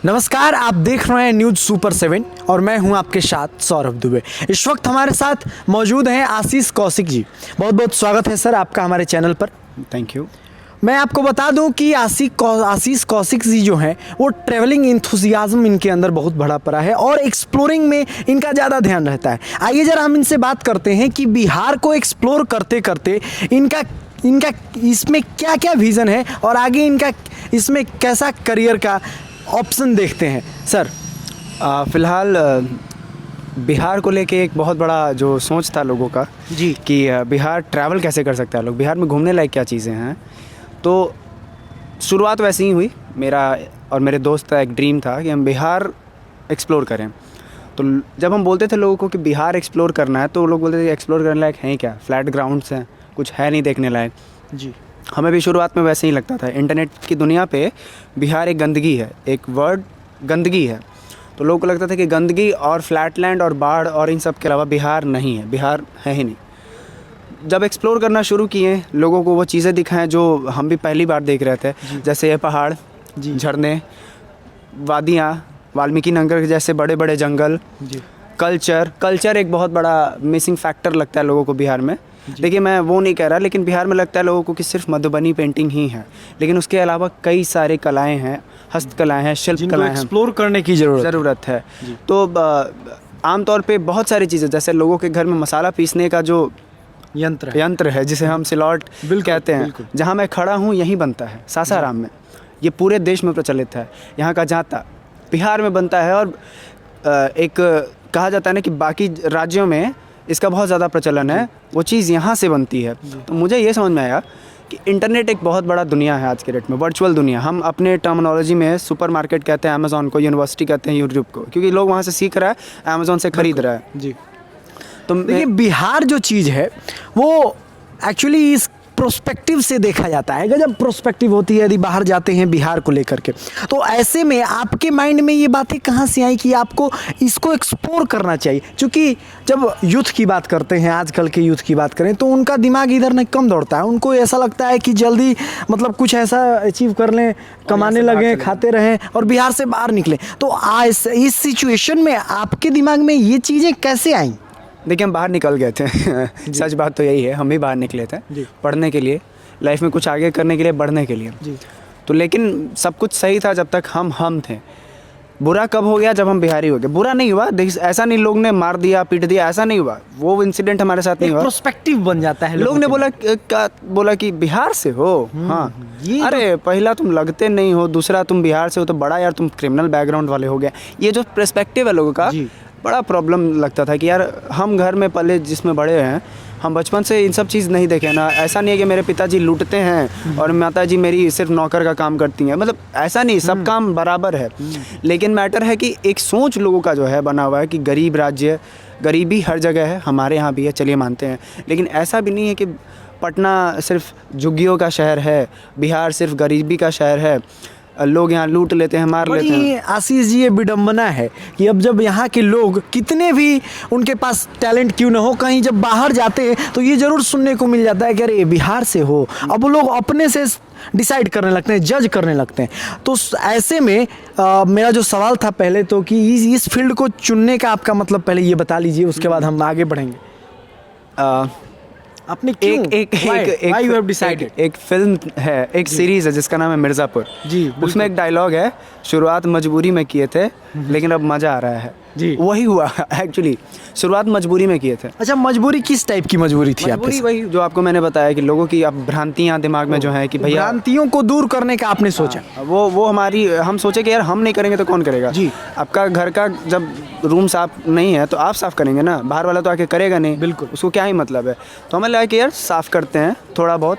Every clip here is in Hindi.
नमस्कार, आप देख रहे हैं न्यूज़ सुपर 7 और मैं हूं आपके साथ सौरभ दुबे। इस वक्त हमारे साथ मौजूद हैं आशीष कौशिक जी। बहुत बहुत स्वागत है सर आपका हमारे चैनल पर। Thank you. मैं आपको बता दूं कि आशीष कौशिक जी जो हैं वो ट्रैवलिंग इंथुजियाज्म इनके अंदर बहुत बड़ा पड़ा है और एक्सप्लोरिंग में इनका ज़्यादा ध्यान रहता है। आइए जरा हम इनसे बात करते हैं कि बिहार को एक्सप्लोर करते करते इनका इसमें क्या क्या विज़न है और आगे इनका इसमें कैसा करियर का ऑप्शन देखते हैं सर। फ़िलहाल बिहार को लेके एक बहुत बड़ा जो सोच था लोगों का जी कि बिहार ट्रैवल कैसे कर सकता है, लोग बिहार में घूमने लायक क्या चीज़ें हैं। तो शुरुआत वैसे ही हुई। मेरा और मेरे दोस्त का एक ड्रीम था कि हम बिहार एक्सप्लोर करें। तो जब हम बोलते थे लोगों को कि बिहार एक्सप्लोर करना है तो लोग बोलते थे एक्सप्लोर करने लायक हैं क्या, फ्लैट ग्राउंड्स हैं, कुछ है नहीं देखने लायक। जी हमें भी शुरुआत में वैसे ही लगता था। इंटरनेट की दुनिया पे बिहार एक गंदगी है, एक वर्ड गंदगी है। तो लोगों को लगता था कि गंदगी और फ्लैटलैंड और बाढ़ और इन सब के अलावा बिहार नहीं है, बिहार है ही नहीं। जब एक्सप्लोर करना शुरू किए, लोगों को वो चीज़ें दिखाएं जो हम भी पहली बार देख रहे थे, जैसे ये पहाड़, झरने, वादियाँ, वाल्मीकि नगर जैसे बड़े बड़े जंगल। कल्चर एक बहुत बड़ा मिसिंग फैक्टर लगता है लोगों को बिहार में। देखिए, मैं वो नहीं कह रहा, लेकिन बिहार में लगता है लोगों को कि सिर्फ मधुबनी पेंटिंग ही है, लेकिन उसके अलावा कई सारे कलाएं हैं, हस्तकलाएं हैं, शिल्प कलाएं हैं, एक्सप्लोर करने की ज़रूरत है। तो आमतौर पे बहुत सारी चीज़ें, जैसे लोगों के घर में मसाला पीसने का जो यंत्र है जिसे हम सिलौट कहते हैं, जहाँ मैं खड़ा हूँ यहीं बनता है, सासाराम में। ये पूरे देश में प्रचलित है। यहाँ का जाता बिहार में बनता है और एक कहा जाता है ना कि बाकी राज्यों में इसका बहुत ज़्यादा प्रचलन है, वो चीज़ यहाँ से बनती है। तो मुझे ये समझ में आया कि इंटरनेट एक बहुत बड़ा दुनिया है आज के डेट में, वर्चुअल दुनिया। हम अपने टर्मिनोलॉजी में सुपरमार्केट कहते हैं अमेज़ॉन को, यूनिवर्सिटी कहते हैं यूट्यूब को, क्योंकि लोग वहाँ से सीख रहा है, अमेज़ॉन से ख़रीद रहा है। जी तो देखिए, बिहार जो चीज़ है वो एक्चुअली इस प्रोस्पेक्टिव से देखा जाता है। जब प्रोस्पेक्टिव होती है, यदि बाहर जाते हैं बिहार को लेकर के, तो ऐसे में आपके माइंड में ये बातें कहाँ से आई कि आपको इसको एक्सप्लोर करना चाहिए? क्योंकि जब यूथ की बात करते हैं, आजकल के यूथ की बात करें, तो उनका दिमाग इधर नहीं कम दौड़ता है। उनको ऐसा लगता है कि जल्दी मतलब कुछ ऐसा अचीव कर लें, कमाने लगें, खाते रहें और बिहार से बाहर निकलें। तो इस सिचुएशन में आपके दिमाग में ये चीज़ें कैसे आईं? देखिए, हम बाहर निकल गए थे सच बात तो यही है, हम भी बाहर निकले थे पढ़ने के लिए, लाइफ में कुछ आगे करने के लिए, बढ़ने के लिए। तो लेकिन सब कुछ सही था जब तक हम थे। बुरा कब हो गया? जब हम बिहारी हो गए। बुरा नहीं हुआ, देखिए ऐसा नहीं लोग ने मार दिया, पीट दिया, ऐसा नहीं हुआ। वो इंसिडेंट हमारे साथ नहीं हुआ। प्रोस्पेक्टिव बन जाता है। लोग ने बोला कि बिहार से हो। हाँ, अरे पहला तुम लगते नहीं हो, दूसरा तुम बिहार से हो तो बड़ा यार तुम क्रिमिनल बैकग्राउंड वाले हो गए। ये जो पर्सपेक्टिव है लोगों का, बड़ा प्रॉब्लम लगता था कि यार हम घर में पले जिसमें बड़े हैं, हम बचपन से इन सब चीज़ नहीं देखे ना। ऐसा नहीं है कि मेरे पिताजी लूटते हैं और माताजी मेरी सिर्फ नौकर का काम करती हैं, मतलब ऐसा नहीं, सब काम बराबर है। लेकिन मैटर है कि एक सोच लोगों का जो है बना हुआ है कि गरीब राज्य, गरीबी हर जगह है, हमारे यहाँ भी है, चलिए मानते हैं। लेकिन ऐसा भी नहीं है कि पटना सिर्फ झुग्गियों का शहर है, बिहार सिर्फ गरीबी का शहर है, लोग यहाँ लूट लेते हैं, मार लेते हैं। आशीष जी, ये विडम्बना है कि अब जब यहाँ के लोग कितने भी उनके पास टैलेंट क्यों ना हो, कहीं जब बाहर जाते हैं तो ये ज़रूर सुनने को मिल जाता है कि अरे बिहार से हो। अब वो लोग अपने से डिसाइड करने लगते हैं, जज करने लगते हैं। तो ऐसे में मेरा जो सवाल था पहले तो कि इस फील्ड को चुनने का आपका मतलब पहले ये बता लीजिए, उसके बाद हम आगे बढ़ेंगे। आपने एक फिल्म है, एक सीरीज़ है जिसका नाम है मिर्ज़ापुर। उसमें एक डायलॉग है, शुरुआत मजबूरी में किए थे लेकिन अब मज़ा आ रहा है। वही हुआ एक्चुअली, शुरुआत मजबूरी में किए थे। अच्छा, मजबूरी किस टाइप की मजबूरी थी? मजबूरी वही जो आपको मैंने बताया कि लोगों की अब भ्रांतियाँ दिमाग में जो है कि भैया, भ्रांतियों को दूर करने का आपने सोचा। वो हम सोचे कि यार हम नहीं करेंगे तो कौन करेगा। आपका घर का जब रूम साफ नहीं है तो आप साफ़ करेंगे ना, बाहर वाला तो आके करेगा नहीं। बिल्कुल, उसको क्या ही मतलब है। तो हमें लगा कि यार साफ़ करते हैं। थोड़ा बहुत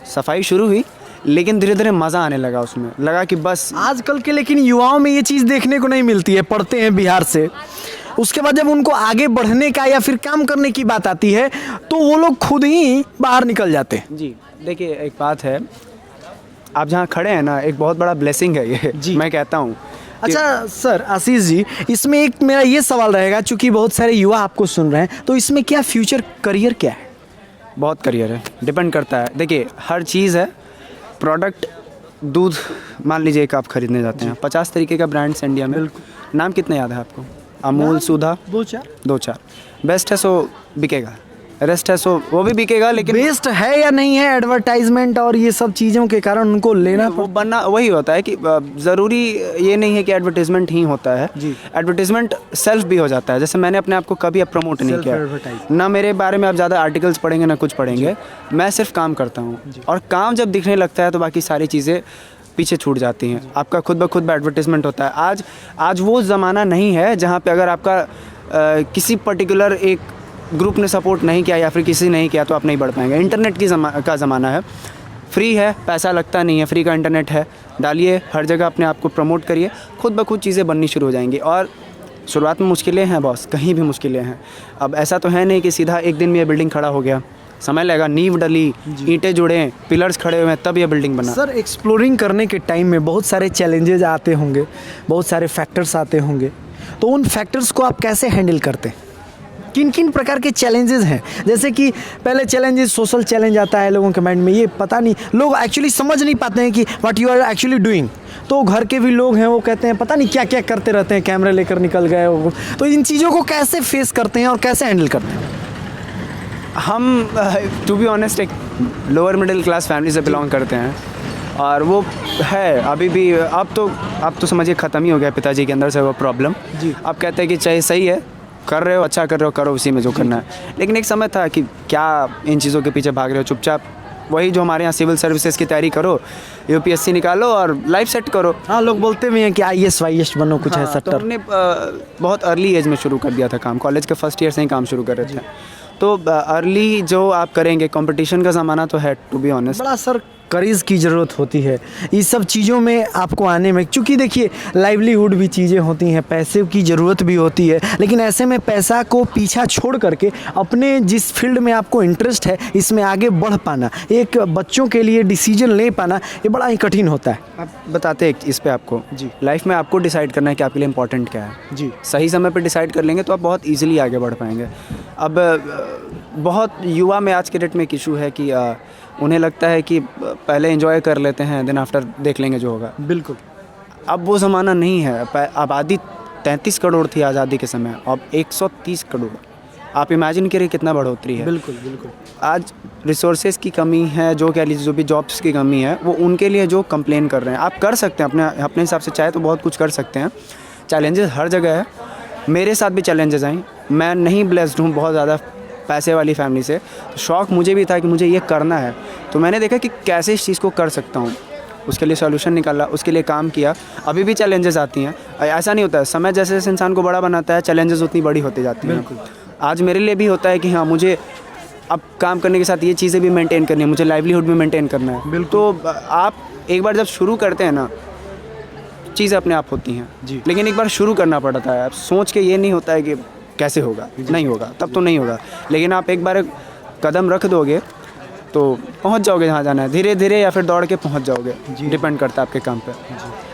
सफाई शुरू हुई, लेकिन धीरे धीरे मज़ा आने लगा उसमें। लगा कि बस आजकल के लेकिन युवाओं में ये चीज़ देखने को नहीं मिलती है। पढ़ते हैं बिहार से, उसके बाद जब उनको आगे बढ़ने का या फिर काम करने की बात आती है तो वो लोग खुद ही बाहर निकल जाते हैं। जी देखिए, एक बात है, आप जहाँ खड़े हैं ना, एक बहुत बड़ा ब्लेसिंग है ये, मैं कहता हूँ। अच्छा सर, आशीष जी, इसमें एक मेरा ये सवाल रहेगा, चूँकि बहुत सारे युवा आपको सुन रहे हैं, तो इसमें क्या फ्यूचर करियर क्या है? बहुत करियर है, डिपेंड करता है। देखिए, हर चीज़ है, प्रोडक्ट दूध मान लीजिए एक आप खरीदने जाते हैं, 50 तरीके का ब्रांड्स इंडिया में, नाम कितने याद है आपको? अमूल, सुधा, 2-4 बेस्ट है, सो बिकेगा। रेस्ट है, सो वो भी बिकेगा, लेकिन बेस्ट है या नहीं है, एडवर्टाइजमेंट और ये सब चीज़ों के कारण उनको लेना वो बनना वही होता है कि ज़रूरी ये नहीं है कि एडवर्टाइजमेंट ही होता है जी। एडवर्टाइजमेंट सेल्फ भी हो जाता है। जैसे मैंने अपने आप को कभी अब प्रमोट नहीं किया, ना मेरे बारे में आप ज़्यादा आर्टिकल्स पढ़ेंगे ना कुछ पढ़ेंगे, मैं सिर्फ काम करता हूँ, और काम जब दिखने लगता है तो बाकी सारी चीज़ें पीछे छूट जाती हैं। आपका खुद ब खुद एडवर्टाइजमेंट होता है। आज वो ज़माना नहीं है जहाँ पे अगर आपका किसी पर्टिकुलर एक ग्रुप ने सपोर्ट नहीं किया या फिर किसी नहीं किया तो आप नहीं बढ़ पाएंगे। इंटरनेट का ज़माना है, फ्री है, पैसा लगता नहीं है, फ्री का इंटरनेट है, डालिए हर जगह, अपने आप को प्रमोट करिए, खुद ब खुद चीज़ें बननी शुरू हो जाएंगी। और शुरुआत में मुश्किलें हैं बॉस, कहीं भी मुश्किलें हैं। अब ऐसा तो है नहीं कि सीधा एक दिन में ये बिल्डिंग खड़ा हो गया, समय लगेगा, नींव डली, ईंटें जुड़े, पिलर्स खड़े हुए हैं, तब ये बिल्डिंग बना। सर, एक्सप्लोरिंग करने के टाइम में बहुत सारे चैलेंजेस आते होंगे, बहुत सारे फैक्टर्स आते होंगे, तो उन फैक्टर्स को आप कैसे हैंडल करते हैं? किन किन प्रकार के चैलेंजेस हैं? जैसे कि पहले चैलेंजेस, सोशल चैलेंज आता है लोगों के माइंड में, ये पता नहीं, लोग एक्चुअली समझ नहीं पाते हैं कि what you are actually doing. तो घर के भी लोग हैं, वो कहते हैं पता नहीं क्या क्या करते रहते हैं, कैमरे लेकर निकल गए वो। तो इन चीज़ों को कैसे फेस करते हैं और कैसे हैंडल करते हैं? हम टू बी ऑनेस्ट एक लोअर मिडिल क्लास फैमिली से बिलोंग करते हैं, और वो है अभी भी। अब तो समझिए ख़त्म ही हो गया पिताजी के अंदर से वो प्रॉब्लम जी। आप कहते हैं कि चाहे सही है, कर रहे हो, अच्छा कर रहे हो, करो उसी में जो करना है। लेकिन एक समय था कि क्या इन चीज़ों के पीछे भाग रहे हो, चुपचाप वही जो हमारे यहाँ सिविल सर्विसेज की तैयारी करो, यूपीएससी निकालो और लाइफ सेट करो। हाँ, लोग बोलते भी हैं कि IAS वाईएस बनो, कुछ ऐसा। तो हमने बहुत अर्ली एज में शुरू कर दिया था काम, कॉलेज के फर्स्ट ईयर से ही काम शुरू कर रहे थे। तो अर्ली जो आप करेंगे, कंपटीशन का ज़माना तो है टू बी ऑनेस्ट। बड़ा सर करेज की ज़रूरत होती है इस सब चीज़ों में आपको आने में, क्योंकि देखिए लाइवलीहुड भी चीज़ें होती हैं, पैसे की ज़रूरत भी होती है, लेकिन ऐसे में पैसा को पीछा छोड़ करके अपने जिस फील्ड में आपको इंटरेस्ट है इसमें आगे बढ़ पाना, एक बच्चों के लिए डिसीजन ले पाना, ये बड़ा ही कठिन होता है। आप बताते हैं इस पे आपको जी, लाइफ में आपको डिसाइड करना है कि आपके लिए इंपॉर्टेंट क्या है जी। सही समय पर डिसाइड कर लेंगे तो आप बहुत ईजिली आगे बढ़ पाएंगे। अब बहुत युवा में आज के डेट में एक इशू है कि उन्हें लगता है कि पहले एंजॉय कर लेते हैं, देन आफ्टर देख लेंगे जो होगा। बिल्कुल, अब वो ज़माना नहीं है। आबादी 33 करोड़ थी आज़ादी के समय, अब 130 करोड़। आप इमेजिन करिए कितना बढ़ोतरी है। बिल्कुल बिल्कुल। आज रिसोर्सेज की कमी है, जो कह लीजिए जो भी जॉब्स की कमी है, वो उनके लिए जो कंप्लेन कर रहे हैं। आप कर सकते हैं अपने हिसाब से, चाहे तो बहुत कुछ कर सकते हैं। चैलेंजेस हर जगह है, मेरे साथ भी चैलेंजेस आई। मैं नहीं ब्लेस्ड हूँ बहुत ज़्यादा पैसे वाली फैमिली से, तो शौक़ मुझे भी था कि मुझे ये करना है। तो मैंने देखा कि कैसे इस चीज़ को कर सकता हूँ, उसके लिए सॉल्यूशन निकाला, उसके लिए काम किया। अभी भी चैलेंजेस आती हैं, ऐसा नहीं होता है। समय जैसे जैसे इंसान को बड़ा बनाता है, चैलेंजेस उतनी बड़ी होती जाती हैं। आज मेरे लिए भी होता है कि हाँ, मुझे अब काम करने के साथ ये चीज़ें भी मेंटेन करनी है, मुझे लाइवलीहुड भी मेंटेन करना है। तो आप एक बार जब शुरू करते हैं ना, चीज़ें अपने आप होती हैं जी। लेकिन एक बार शुरू करना पड़ता है। आप सोच के ये नहीं होता है कि कैसे होगा, नहीं होगा, तब तो नहीं होगा। लेकिन आप एक बार कदम रख दोगे तो पहुंच जाओगे जहाँ जाना है, धीरे धीरे या फिर दौड़ के पहुंच जाओगे, डिपेंड करता है आपके काम पे।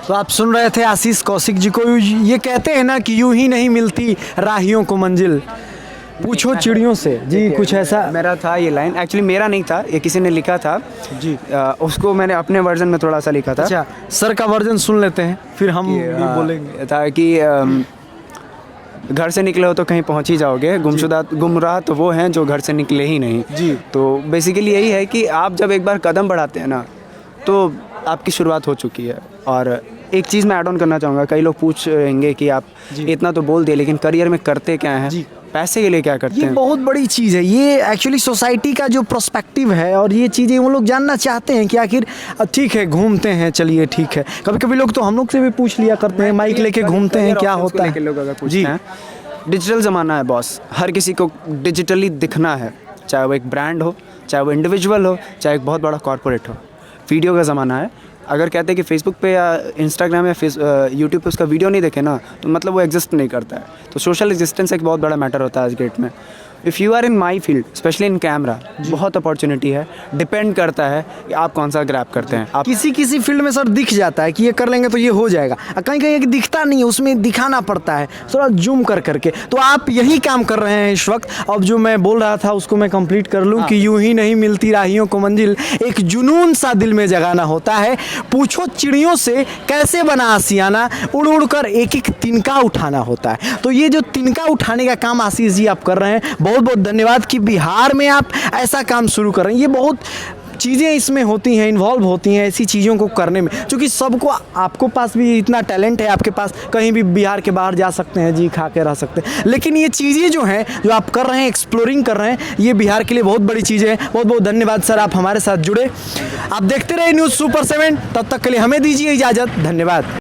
तो आप सुन रहे थे आशीष कौशिक जी को। ये कहते हैं ना कि यूं ही नहीं मिलती राहियों को मंजिल, पूछो चिड़ियों से जी। कुछ ऐसा मेरा था ये लाइन, एक्चुअली मेरा नहीं था, ये किसी ने लिखा था जी। उसको मैंने अपने वर्जन में थोड़ा सा लिखा था। अच्छा, सर का वर्जन सुन लेते हैं, फिर हम भी बोलेंगे। था कि घर से निकले हो तो कहीं पहुंच ही जाओगे, गुमराह तो वो हैं जो घर से निकले ही नहीं जी। तो बेसिकली यही है कि आप जब एक बार कदम बढ़ाते हैं ना, तो आपकी शुरुआत हो चुकी है। और एक चीज़ मैं ऐड ऑन करना चाहूँगा, कई लोग पूछेंगे कि आप इतना तो बोल दिए, लेकिन करियर में करते क्या हैं, पैसे के लिए क्या करते हैं? ये बहुत बड़ी चीज़ है। ये एक्चुअली सोसाइटी का जो पर्सपेक्टिव है, और ये चीज़ें वो लोग जानना चाहते हैं कि आखिर ठीक है घूमते हैं, चलिए ठीक है। कभी कभी लोग तो हम लोग से भी पूछ लिया करते हैं, माइक लेके घूमते हैं, क्या होता है। लोग अगर पूछते हैं, डिजिटल ज़माना है बॉस, हर किसी को डिजिटली दिखना है, चाहे वो एक ब्रांड हो, चाहे वो इंडिविजुअल हो, चाहे एक बहुत बड़ा कॉर्पोरेट हो। वीडियो का ज़माना है। अगर कहते हैं कि फेसबुक पे या इंस्टाग्राम या यूट्यूब पे उसका वीडियो नहीं देखे ना, तो मतलब वो एग्जिस्ट नहीं करता है। तो सोशल एग्जिस्टेंस एक बहुत बड़ा मैटर होता है आज के डेट में। If you are in my field specially in camera बहुत अपॉर्चुनिटी है, डिपेंड करता है कि आप कौन सा ग्रैब करते हैं। आप किसी किसी फील्ड में सर दिख जाता है कि ये कर लेंगे तो ये हो जाएगा, कहीं कहीं एक दिखता नहीं है, उसमें दिखाना पड़ता है थोड़ा जूम कर करके। तो आप यही काम कर रहे हैं इस वक्त। अब जो मैं बोल रहा था उसको मैं कंप्लीट कर लूँ कि यूं ही नहीं मिलती राहियों को मंजिल, एक जुनून सा दिल में जगाना होता है। पूछो चिड़ियों से कैसे बना आशियाना, उड़ उड़ कर एक एक तिनका उठाना होता है। तो ये जो तिनका उठाने का काम आशीष जी आप कर रहे हैं, बहुत बहुत धन्यवाद कि बिहार में आप ऐसा काम शुरू कर रहे हैं। ये बहुत चीज़ें इसमें होती हैं, इन्वॉल्व होती हैं ऐसी चीज़ों को करने में, क्योंकि सबको, आपको पास भी इतना टैलेंट है, आपके पास कहीं भी बिहार के बाहर जा सकते हैं, जी खा के रह सकते हैं, लेकिन ये चीज़ें जो हैं जो आप कर रहे हैं, एक्सप्लोरिंग कर रहे हैं, ये बिहार के लिए बहुत बड़ी चीज़ है। बहुत बहुत धन्यवाद सर, आप हमारे साथ जुड़े। आप देखते रहे न्यूज़ सुपर 7, तब तक के लिए हमें दीजिए इजाज़त। धन्यवाद।